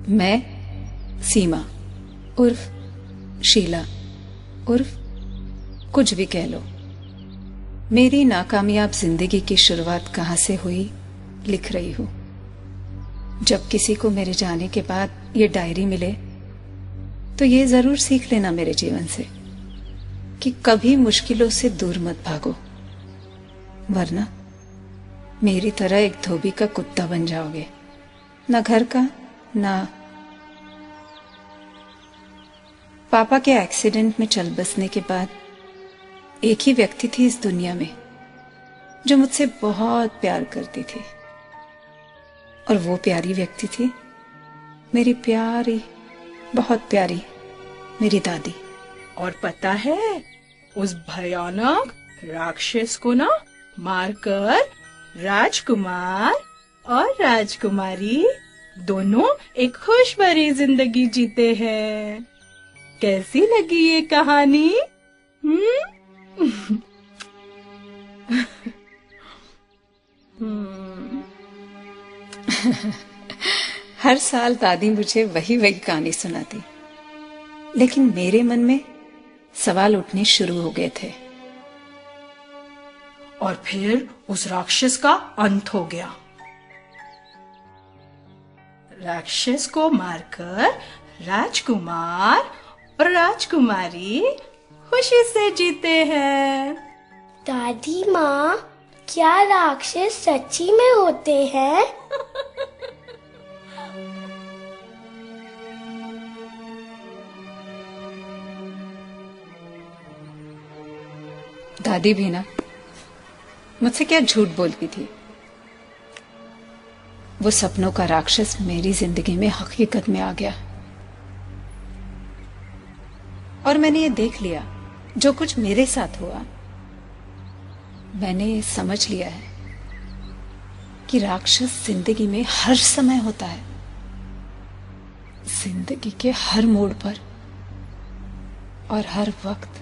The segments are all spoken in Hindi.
मैं सीमा उर्फ शीला उर्फ कुछ भी कह लो, मेरी नाकामयाब जिंदगी की शुरुआत कहां से हुई लिख रही हूं। जब किसी को मेरे जाने के बाद ये डायरी मिले तो ये जरूर सीख लेना मेरे जीवन से कि कभी मुश्किलों से दूर मत भागो, वरना मेरी तरह एक धोबी का कुत्ता बन जाओगे, ना घर का ना। पापा के एक्सीडेंट में चल बसने के बाद एक ही व्यक्ति थी इस दुनिया में जो मुझसे बहुत प्यार करती थी, और वो प्यारी व्यक्ति थी मेरी प्यारी, बहुत प्यारी मेरी दादी। और पता है, उस भयानक राक्षस को ना मारकर राजकुमार और राजकुमारी दोनों एक खुश भरी जिंदगी जीते हैं। कैसी लगी ये कहानी? हर साल दादी मुझे वही वही कहानी सुनाती, लेकिन मेरे मन में सवाल उठने शुरू हो गए थे। और फिर उस राक्षस का अंत हो गया। राक्षस को मारकर राजकुमार और राजकुमारी खुशी से जीते हैं। दादी माँ, क्या राक्षस सच्ची में होते हैं? दादी भी ना मुझसे क्या झूठ बोलती थी। वो सपनों का राक्षस मेरी जिंदगी में हकीकत में आ गया, और मैंने ये देख लिया जो कुछ मेरे साथ हुआ। मैंने समझ लिया है कि राक्षस जिंदगी में हर समय होता है, जिंदगी के हर मोड़ पर और हर वक्त।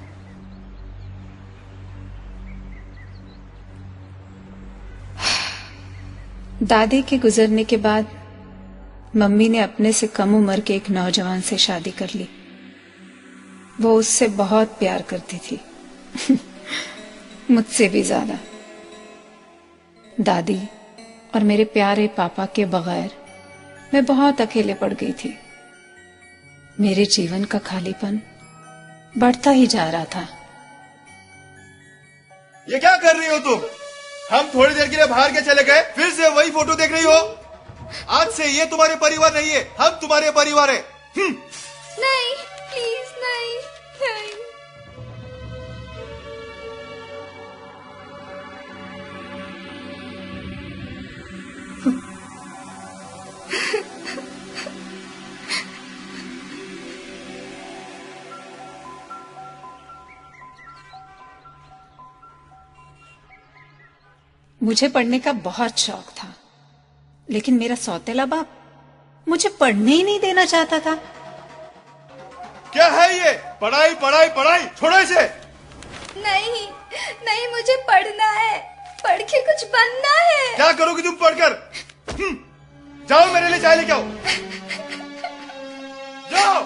दादी के गुजरने के बाद मम्मी ने अपने से कम उम्र के एक नौजवान से शादी कर ली। वो उससे बहुत प्यार करती थी मुझसे भी ज्यादा। दादी और मेरे प्यारे पापा के बगैर मैं बहुत अकेले पड़ गई थी। मेरे जीवन का खालीपन बढ़ता ही जा रहा था। ये क्या कर रही हो तुम? हम थोड़ी देर के लिए बाहर के चले गए, फिर से वही फोटो देख रही हो। आज से ये तुम्हारे परिवार नहीं है, हम तुम्हारे परिवार है। नहीं, प्लीज नहीं, नहीं। मुझे पढ़ने का बहुत शौक था, लेकिन मेरा सौतेला बाप मुझे पढ़ने ही नहीं देना चाहता था। क्या है ये? पढ़ाई पढ़ाई पढ़ाई, छोड़ो इसे। नहीं, नहीं, मुझे पढ़ना है, पढ़ के कुछ बनना है। क्या करोगी तुम पढ़कर? जाओ मेरे लिए चाय लेके आओ, जाओ।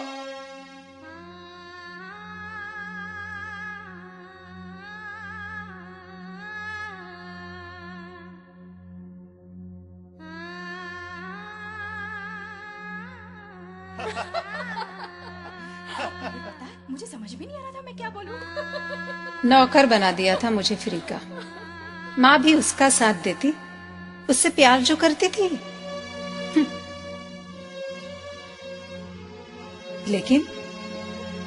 मुझे समझ भी नहीं आ रहा था मैं क्या बोलूं। नौकर बना दिया था मुझे फ्री का। माँ भी उसका साथ देती, उससे प्यार जो करती थी। लेकिन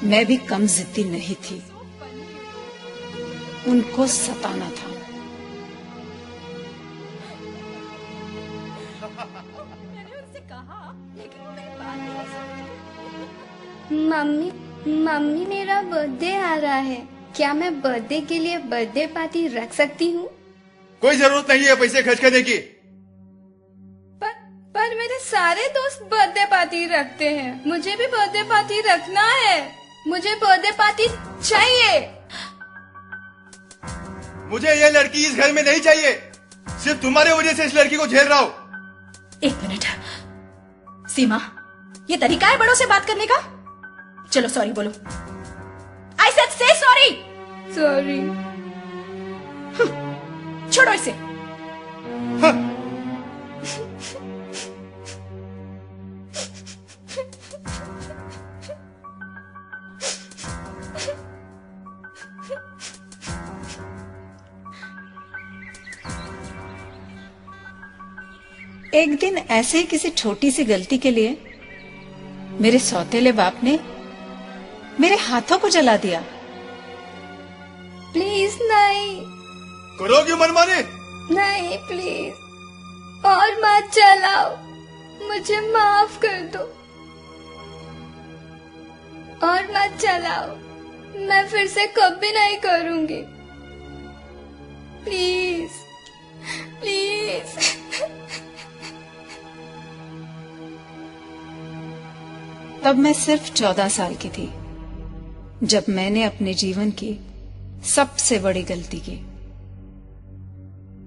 मैं भी कम जिद्दी नहीं थी, उनको सताना था। मैंने उनसे कहा, लेकिन वो मेरी बात नहीं सुनती। मम्मी, मेरा बर्थडे आ रहा है। क्या मैं बर्थडे के लिए बर्थडे पार्टी रख सकती हूँ? कोई जरूरत नहीं है पैसे खर्च करने की। पर मेरे सारे दोस्त बर्थडे पार्टी रखते हैं, मुझे भी बर्थडे पार्टी रखना है। मुझे बर्थडे पार्टी चाहिए। मुझे ये लड़की इस घर में नहीं चाहिए। सिर्फ तुम्हारे वजह से इस लड़की को झेल रहा हूँ। एक मिनट, सीमा, ये तरीका है बड़ों से बात करने का? चलो सॉरी बोलो। आई सेड से सॉरी। सॉरी। छोड़ो इसे। एक दिन ऐसे ही किसी छोटी सी गलती के लिए मेरे सौतेले बाप ने मेरे हाथों को जला दिया। प्लीज नहीं। करोगी मनमानी? नहीं प्लीज, और मत चलाओ, मुझे माफ कर दो। और मत चलाओ, मैं फिर से कभी नहीं करूंगी। Please please. तब मैं सिर्फ 14 साल की थी जब मैंने अपने जीवन की सबसे बड़ी गलती की।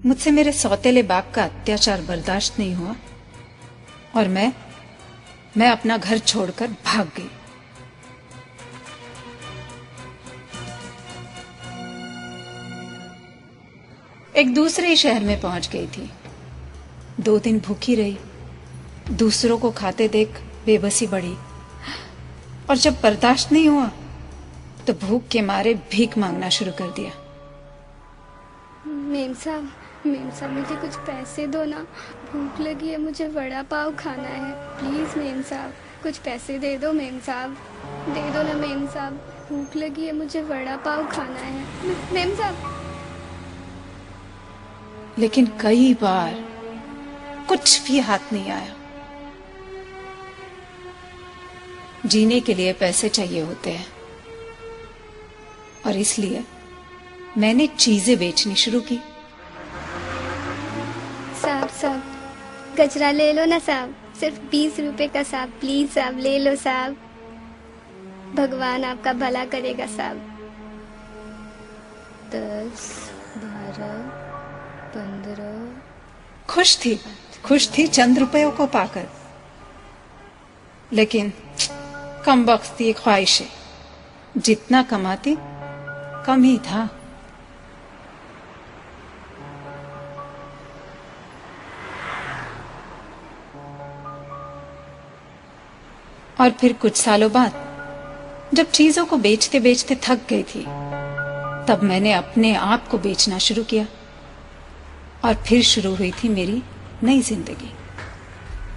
मुझसे मेरे सौतेले बाप का अत्याचार बर्दाश्त नहीं हुआ और मैं अपना घर छोड़कर भाग गई। एक दूसरे शहर में पहुंच गई थी। 2 दिन भूखी रही, दूसरों को खाते देख बेबसी बढ़ी और जब बर्दाश्त नहीं हुआ तो भूख के मारे भीख मांगना शुरू कर दिया। मेम साहब मुझे कुछ पैसे दो ना, भूख लगी है, मुझे वड़ा पाव खाना है। प्लीज मेम साहब कुछ पैसे दे दो। मेम साहब दे दो ना मेम साहब, भूख लगी है, मुझे वड़ा पाव खाना है मेम साहब। लेकिन कई बार कुछ भी हाथ नहीं आया। जीने के लिए पैसे चाहिए होते हैं और इसलिए मैंने चीजें बेचनी शुरू की। साहब गजरा ले लो ना साहब, सिर्फ 20 रुपए का साहब, प्लीज साहब ले लो साहब, भगवान आपका भला करेगा साहब। 10, 12, 15। खुश थी चंद रुपयों को पाकर, लेकिन कमबख्त थी ख्वाहिशें। जितना कमाती कम ही था। और फिर कुछ सालों बाद जब चीजों को बेचते बेचते थक गई थी, तब मैंने अपने आप को बेचना शुरू किया और फिर शुरू हुई थी मेरी नई जिंदगी,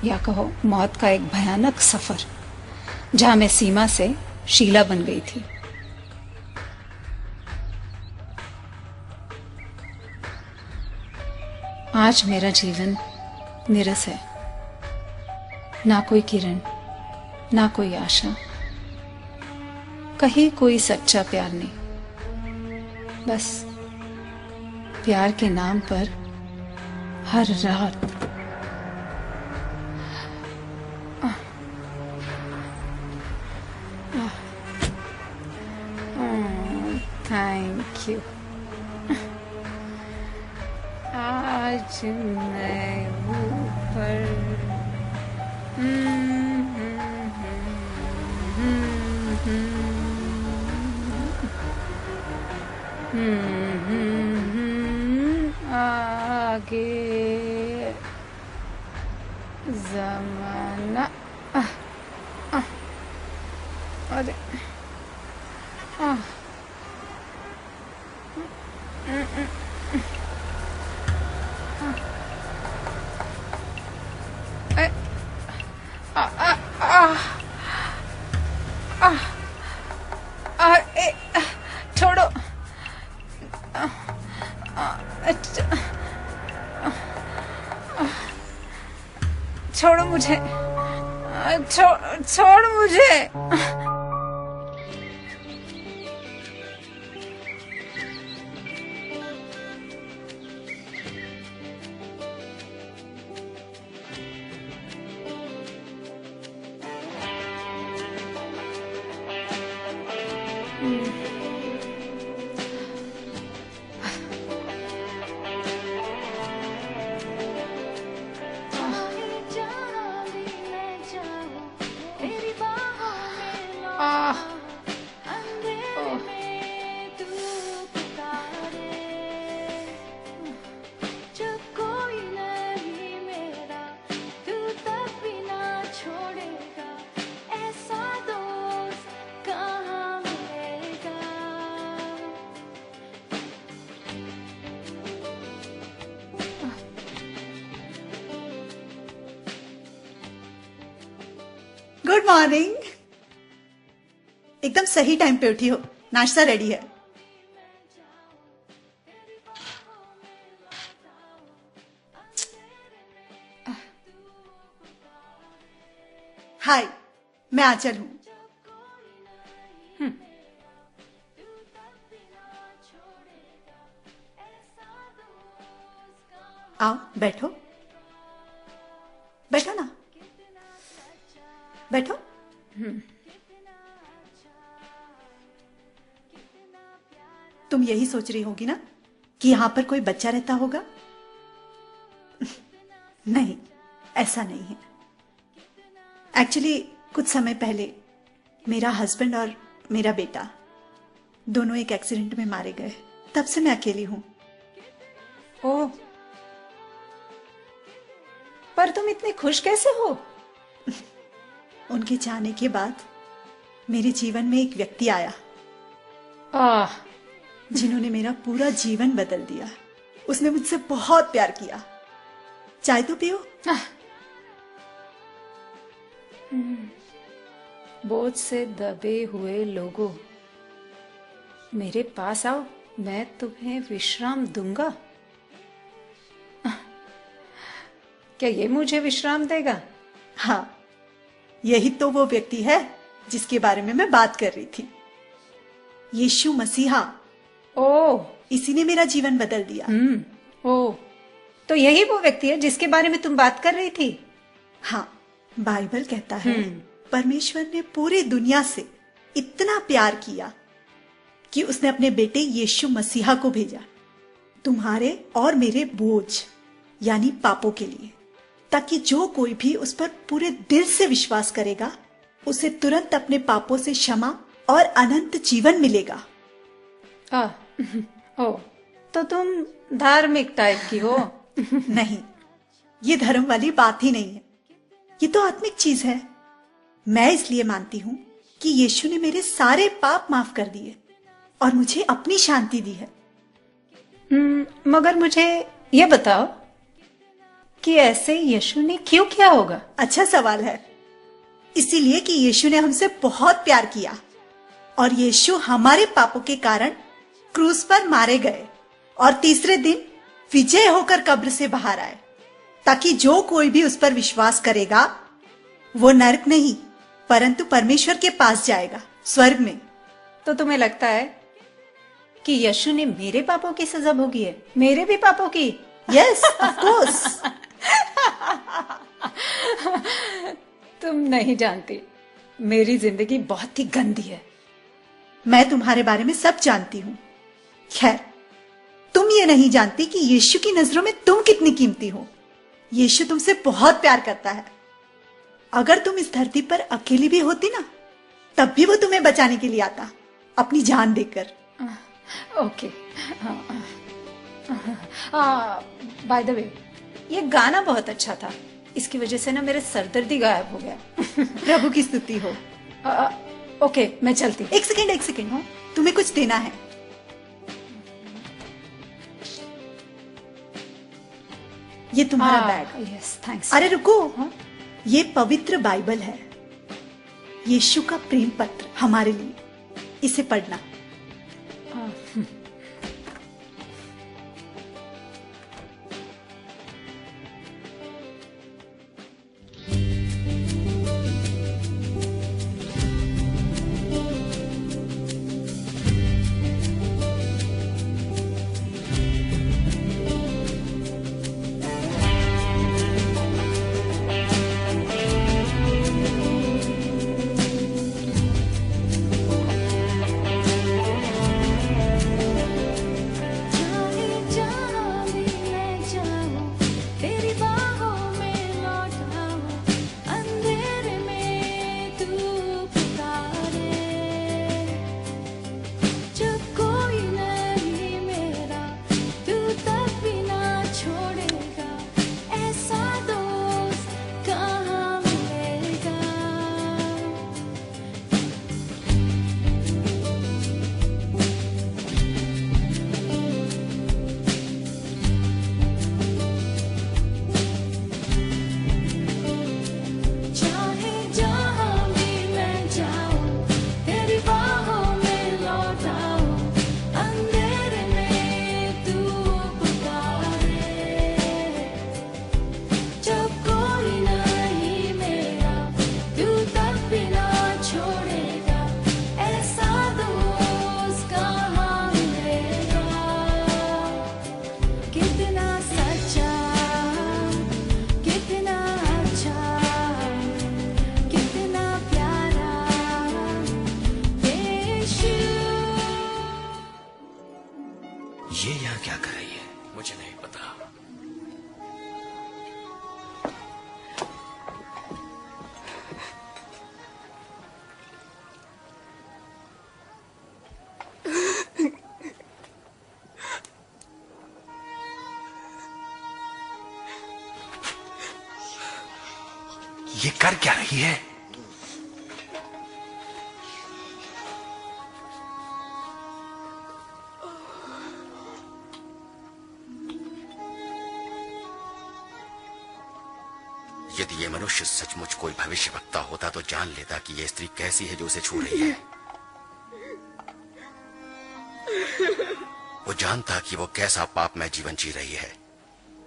या कहो मौत का एक भयानक सफर, जहां मैं सीमा से शीला बन गई थी। आज मेरा जीवन नीरस है, ना कोई किरण, ना कोई आशा, कहीं कोई सच्चा प्यार नहीं। बस प्यार के नाम पर हर रात थैंक यू। आज मैं ऊपर आगे जमाना अरे छोड़ो, छोड़ो मुझे, छोड़ मुझे। मॉर्निंग। एकदम सही टाइम पे उठी हो, नाश्ता रेडी है। हाय, मैं आंचल हूं। आओ बैठो, बैठो ना, बैठो। तुम यही सोच रही होगी ना कि यहां पर कोई बच्चा रहता होगा। नहीं, ऐसा नहीं है। एक्चुअली कुछ समय पहले मेरा हस्बैंड और मेरा बेटा दोनों एक एक्सीडेंट में मारे गए। तब से मैं अकेली हूं। ओह, पर तुम इतनी खुश कैसे हो? उनके जाने के बाद मेरे जीवन में एक व्यक्ति आया जिन्होंने मेरा पूरा जीवन बदल दिया। उसने मुझसे बहुत प्यार किया। चाय तो पियो। बोझ से दबे हुए लोगों, मेरे पास आओ, मैं तुम्हें विश्राम दूंगा। क्या ये मुझे विश्राम देगा? हाँ, यही तो वो व्यक्ति है जिसके बारे में मैं बात कर रही थी। यीशु मसीहा। ओह, इसी ने मेरा जीवन बदल दिया। ओह, तो यही वो व्यक्ति है जिसके बारे में तुम बात कर रही थी? हाँ, बाइबल कहता है परमेश्वर ने पूरी दुनिया से इतना प्यार किया कि उसने अपने बेटे यीशु मसीहा को भेजा तुम्हारे और मेरे बोझ यानी पापों के लिए, ताकि जो कोई भी उस पर पूरे दिल से विश्वास करेगा उसे तुरंत अपने पापों से क्षमा और अनंत जीवन मिलेगा। ओ, तो तुम धार्मिक टाइप की हो? नहीं, ये धर्म वाली बात ही नहीं है। ये तो आत्मिक चीज है। मैं इसलिए मानती हूं कि यीशु ने मेरे सारे पाप माफ कर दिए और मुझे अपनी शांति दी है। मगर मुझे ये बताओ कि ऐसे यीशु ने क्यों किया होगा? अच्छा सवाल है। इसीलिए कि यीशु ने हमसे बहुत प्यार किया और यीशु हमारे पापों के कारण क्रूस पर मारे गए और तीसरे दिन विजय होकर कब्र से बाहर आए, ताकि जो कोई भी उस पर विश्वास करेगा वो नरक नहीं परंतु परमेश्वर के पास जाएगा, स्वर्ग में। तो तुम्हें लगता है कि यीशु ने मेरे पापों की सजा भोगी है? मेरे भी पापों की? Yes, of course. तुम नहीं जानती, मेरी जिंदगी बहुत ही गंदी है। मैं तुम्हारे बारे में सब जानती हूँ। खैर, तुम ये नहीं जानती कि यीशु की नजरों में तुम कितनी कीमती हो। यीशु तुमसे बहुत प्यार करता है। अगर तुम इस धरती पर अकेली भी होती ना, तब भी वो तुम्हें बचाने के लिए आता, अपनी जान देकर। ओके। बाय द वे, ये गाना बहुत अच्छा था। इसकी वजह से ना मेरे सरदर्दी गायब हो गया। प्रभु की स्तुति हो। ओके, मैं चलती हूँ। एक सेकेंड, तुम्हें कुछ देना है। ये तुम्हारा बैग। Yes, thanks. अरे रुको, ये पवित्र बाइबल है, यीशु का प्रेम पत्र हमारे लिए। इसे पढ़ना। क्या कर रही है मुझे नहीं पता। ये कर क्या रही है? यदि ये मनुष्य सचमुच कोई भविष्य वक्ता होता तो जान लेता कि ये स्त्री कैसी है जो उसे छू रही है। वो जानता कि वो कैसा पापमय जीवन जी रही है।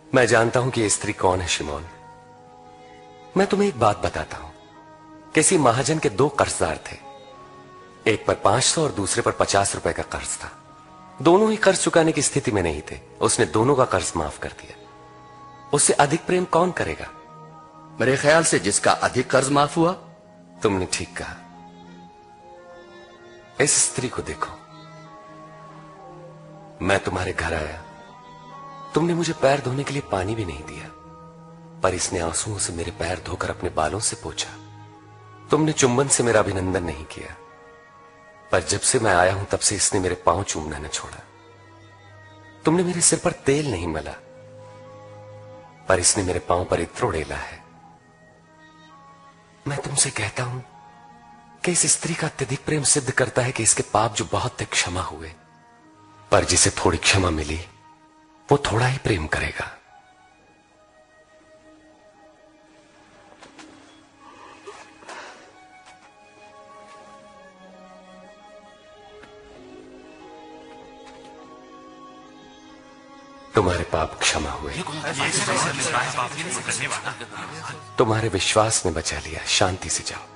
मैं जानता हूं कि ये स्त्री कौन है शिमोन। मैं तुम्हें एक बात बताता हूं। किसी महाजन के 2 कर्जदार थे, एक पर 500 और दूसरे पर 50 रुपए का कर्ज था। दोनों ही कर्ज चुकाने की स्थिति में नहीं थे। उसने दोनों का कर्ज माफ कर दिया। उससे अधिक प्रेम कौन करेगा? मेरे ख्याल से जिसका अधिक कर्ज माफ हुआ। तुमने ठीक कहा। इस स्त्री को देखो। मैं तुम्हारे घर आया, तुमने मुझे पैर धोने के लिए पानी भी नहीं दिया, पर इसने आंसुओं से मेरे पैर धोकर अपने बालों से पोंछा। तुमने चुंबन से मेरा अभिनंदन नहीं किया, पर जब से मैं आया हूं तब से इसने मेरे पांव चूमना न छोड़ा। तुमने मेरे सिर पर तेल नहीं मला, पर इसने मेरे पांव पर इत्र उड़ेला है। मैं तुमसे कहता हूं कि इस स्त्री का अत्यधिक प्रेम सिद्ध करता है कि इसके पाप जो बहुत थे क्षमा हुए, पर जिसे थोड़ी क्षमा मिली वो थोड़ा ही प्रेम करेगा। तुम्हारे पाप क्षमा हुए। तुम्हारे विश्वास ने बचा लिया। शांति से जाओ।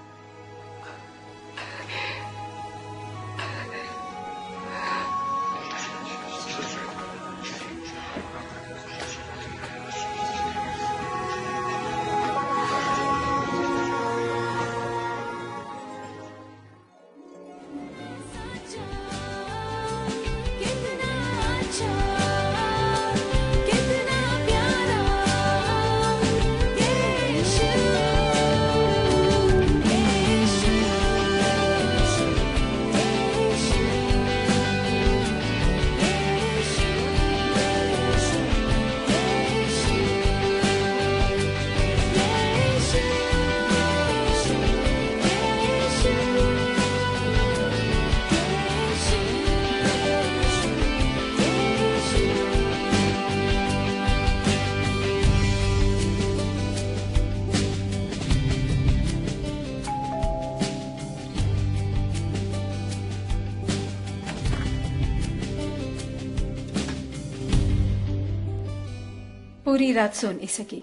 पूरी रात सो नहीं सकी।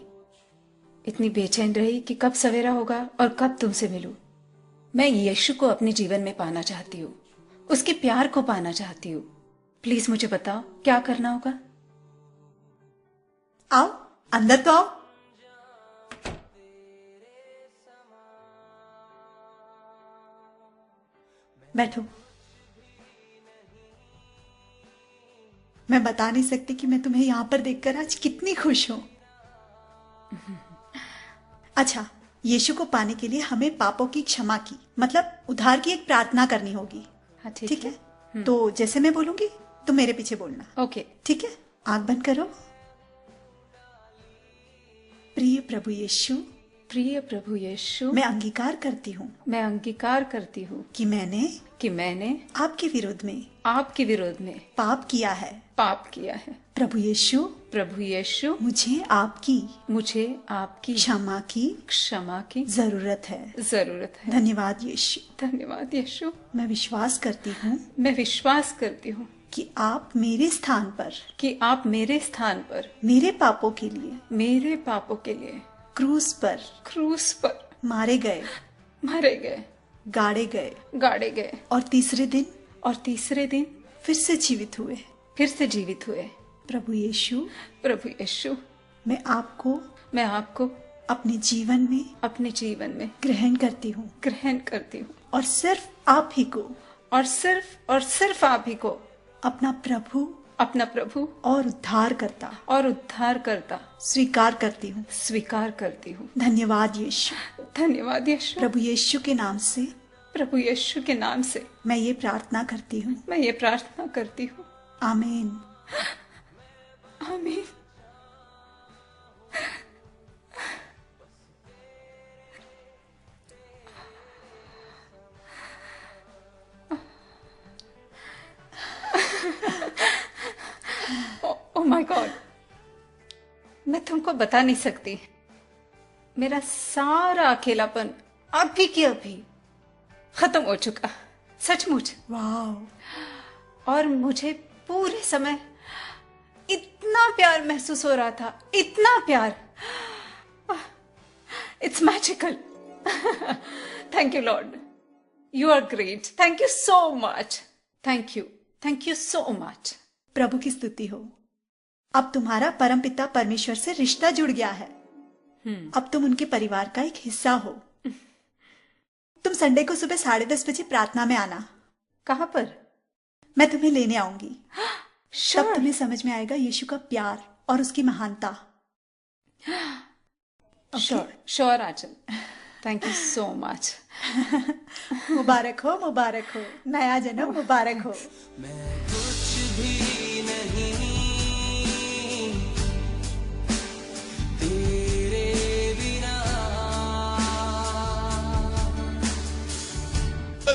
इतनी बेचैन रही कि कब सवेरा होगा और कब तुमसे मिलूं। मैं यीशु को अपने जीवन में पाना चाहती हूँ, उसके प्यार को पाना चाहती हूँ। प्लीज मुझे बताओ क्या करना होगा। आओ, अंदर तो आओ। बैठो। मैं बता नहीं सकती कि मैं तुम्हें यहां पर देखकर आज कितनी खुश हूं। अच्छा, यीशु को पाने के लिए हमें पापों की क्षमा की मतलब उद्धार की एक प्रार्थना करनी होगी। हाँ, ठीक है। तो जैसे मैं बोलूंगी तुम मेरे पीछे बोलना। ओके, ठीक है। आंख बंद करो। प्रिय प्रभु यीशु, प्रिय प्रभु यीशु, मैं अंगीकार करती हूँ कि मैंने आपके विरोध में पाप किया है। प्रभु यीशु, मुझे आपकी क्षमा की जरूरत है। धन्यवाद यीशु। मैं विश्वास करती हूँ कि आप मेरे स्थान पर मेरे पापों के लिए क्रूस पर मारे गए, गाड़े गए और तीसरे दिन फिर से जीवित हुए। प्रभु यीशु, मैं आपको अपने जीवन में ग्रहण करती हूँ और सिर्फ आप ही को अपना अपना प्रभु और उद्धार करता स्वीकार करती हूँ। धन्यवाद यीशु। धन्यवाद यीशु। प्रभु यीशु के नाम से मैं ये प्रार्थना करती हूँ। आमीन। आमीन। ओह माय गॉड, मैं तुमको बता नहीं सकती, मेरा सारा अकेलापन अभी के अभी खत्म हो चुका, सचमुच। वाह। और मुझे पूरे समय इतना प्यार महसूस हो रहा था, इतना प्यार। It's magical. Thank you lord, you are great. Thank you so much. Thank you so much. प्रभु की स्तुति हो। अब तुम्हारा परमपिता परमेश्वर से रिश्ता जुड़ गया है। अब तुम उनके परिवार का एक हिस्सा हो। तुम संडे को सुबह 10:30 बजे प्रार्थना में आना। कहां पर? मैं तुम्हें लेने आऊंगी। Sure. तब तुम्हें समझ में आएगा यीशु का प्यार और उसकी महानता। Sure Anchal. Thank you so much. मुबारक हो, नया जन्म मुबारक हो। मैं कुछ भी नहीं तेरे बिना।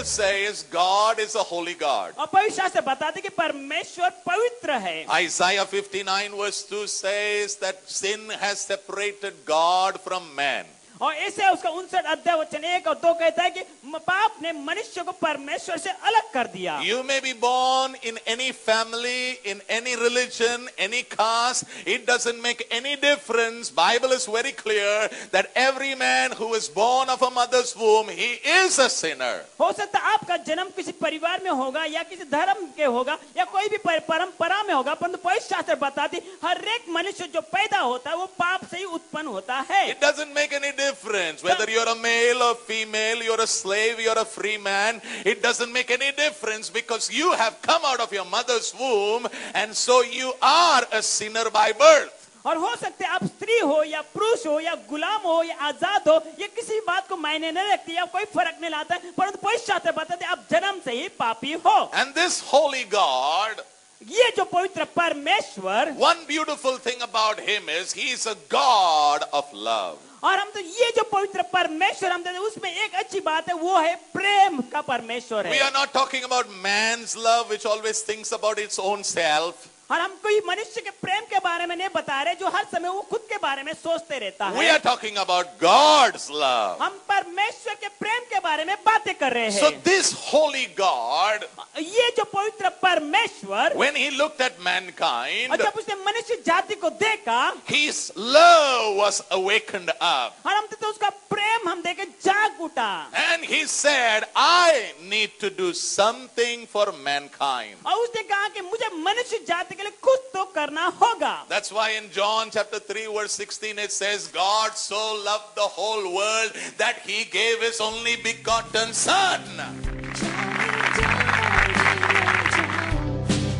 Says God is a holy God. और पवित्र शास्त्र बताते कि परमेश्वर पवित्र है। Isaiah 59 verse 2 says that sin has separated God from man. और ऐसे उसका 59:1-2 कहता है कि पाप ने मनुष्य को परमेश्वर से अलग कर दिया। You may be born in any family, in any religion, any caste. It doesn't make any difference. Bible is very clear that every man who is born of a mother's womb, he is a sinner. हो सकता है आपका जन्म किसी परिवार में होगा या किसी धर्म के होगा या कोई भी परंपरा में होगा, परंतु पवित्र शास्त्र बताती हर एक मनुष्य जो पैदा होता है वो पाप से ही उत्पन्न होता है। It doesn't make any difference whether you're a male or female, you're a slave, you're a free man. It doesn't make any difference because you have come out of your mother's womb and so you are a sinner by birth. और हो सकते हैं आप स्त्री हो या पुरुष हो या गुलाम हो या आजाद हो, ये किसी बात को मायने नहीं रखती है, कोई फर्क नहीं लाता है, परंतु पवित्र शास्त्र बताते आप जन्म से ही पापी हो। And this holy God, ये जो पवित्र परमेश्वर, one beautiful thing about him is he is a God of love. और हम तो ये जो पवित्र परमेश्वर हम तो उसमें एक अच्छी बात है, वो है प्रेम का परमेश्वर है। We are not talking about man's love which always thinks about its own self. और हम कोई मनुष्य के प्रेम के बारे में नहीं बता रहे जो हर समय वो खुद के बारे में सोचते रहता है। We are talking about God's love. हम परमेश्वर के प्रेम के बारे में बातें कर रहे हैं। So this holy God, ये जो पवित्र परमेश्वर, when he looked at mankind, और जब उसने मनुष्य जाति को देखा, his love was awakened up. और हम तो उसका प्रेम हम देखे जाग उठा। And he said, I need to do something for mankind. और उसने कहा कि मुझे मनुष्य जाति के लिए कुछ तो करना होगा। That's why in John chapter 3 verse 16 it says, God so loved the whole world that he gave his only begotten son.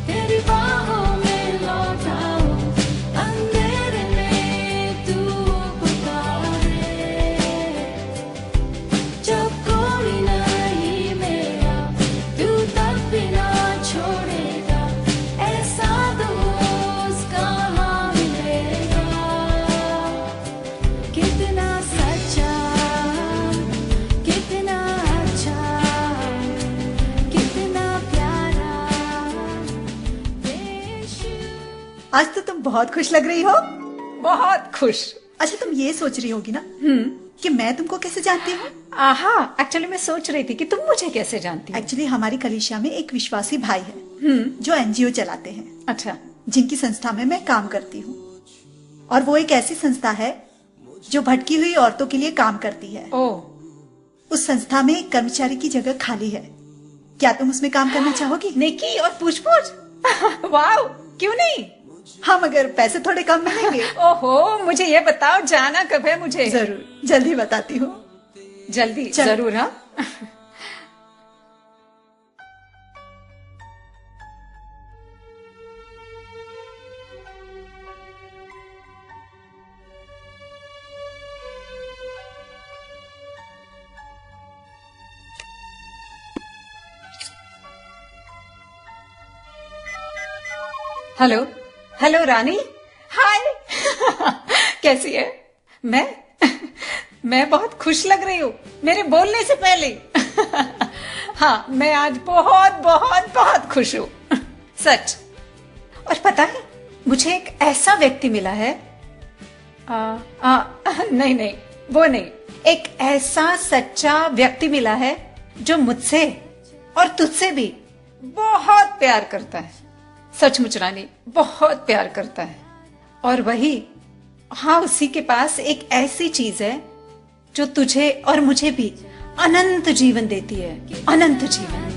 तेरी बाहों में लौटाओ, अंधेरे में तू पुकारे, जब कोई नहीं मेरा तू तब भी ना छोड़ेगा, ऐसा दोस्त कहाँ मिलेगा, कितना सच्चा, कितना अच्छा, कितना प्यारा यीशु। आज तो तुम बहुत खुश लग रही हो। बहुत खुश। अच्छा, तुम ये सोच रही होगी ना कि मैं तुमको कैसे जानती हूँ। आहा, एक्चुअली मैं सोच रही थी कि तुम मुझे कैसे जानती हो। एक्चुअली हमारी कलीसिया में एक विश्वासी भाई है जो एनजीओ चलाते हैं। अच्छा। जिनकी संस्था में मैं काम करती हूँ, और वो एक ऐसी संस्था है जो भटकी हुई औरतों के लिए काम करती है। ओह। उस संस्था में एक कर्मचारी की जगह खाली है। क्या तुम उसमें काम करना चाहोगी? नेकी और पूछ-पूछ। वाह, क्यों नहीं? हाँ, मगर पैसे थोड़े कम मिलेंगे। ओहो, मुझे ये बताओ जाना कब है मुझे? जरूर, जल्दी बताती हूँ। जल्दी जरूर। हाँ। हेलो हेलो रानी, हाय। कैसी है? मैं बहुत खुश लग रही हूँ मेरे बोलने से पहले। हाँ, मैं आज बहुत बहुत बहुत खुश हूँ, सच। और पता है, मुझे एक ऐसा व्यक्ति मिला है, नहीं वो नहीं, एक ऐसा सच्चा व्यक्ति मिला है जो मुझसे और तुझसे भी बहुत प्यार करता है। सचमुच रानी, बहुत प्यार करता है। और वही, हाँ, उसी के पास एक ऐसी चीज है जो तुझे और मुझे भी अनंत जीवन देती है, अनंत जीवन।